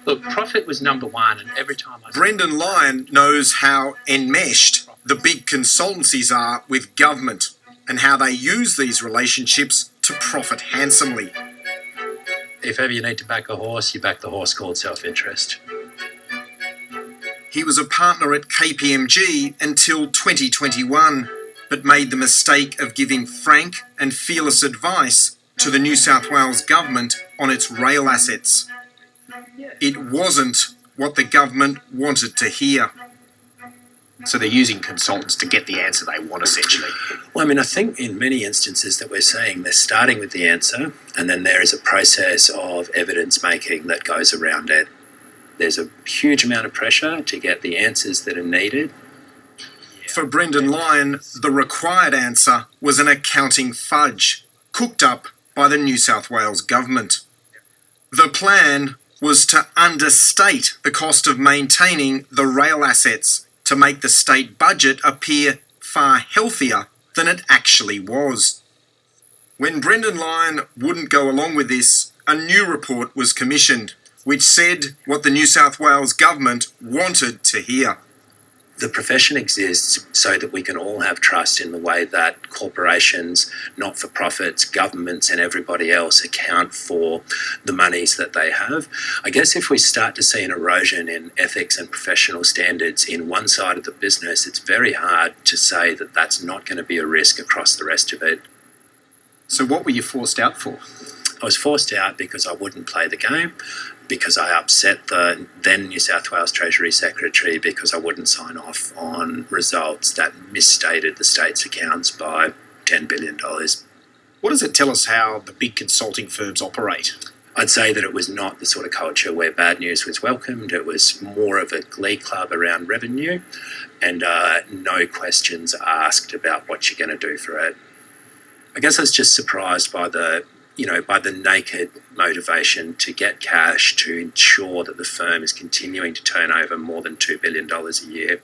Look, profit was number one, and every time Brendan Lyon knows how enmeshed the big consultancies are with government and how they use these relationships to profit handsomely. If ever you need to back a horse, you back the horse called self-interest. He was a partner at KPMG until 2021, but made the mistake of giving frank and fearless advice to the New South Wales government on its rail assets. It wasn't what the government wanted to hear. So they're using consultants to get the answer they want, essentially. Well, I mean, I think in many instances that we're seeing, they're starting with the answer, and then there is a process of evidence making that goes around it. There's a huge amount of pressure to get the answers that are needed. For Brendan Lyon, the required answer was an accounting fudge cooked up by the New South Wales government. The plan was to understate the cost of maintaining the rail assets to make the state budget appear far healthier than it actually was. When Brendan Lyon wouldn't go along with this, a new report was commissioned which said what the New South Wales government wanted to hear. The profession exists so that we can all have trust in the way that corporations, not-for-profits, governments and everybody else account for the monies that they have. I guess if we start to see an erosion in ethics and professional standards in one side of the business, it's very hard to say that that's not going to be a risk across the rest of it. So what were you forced out for? I was forced out because I wouldn't play the game, because I upset the then New South Wales Treasury Secretary because I wouldn't sign off on results that misstated the state's accounts by $10 billion. What does it tell us how the big consulting firms operate? I'd say that it was not the sort of culture where bad news was welcomed. It was more of a glee club around revenue and no questions asked about what you're going to do for it. I guess I was just surprised by the naked motivation to get cash to ensure that the firm is continuing to turn over more than $2 billion a year.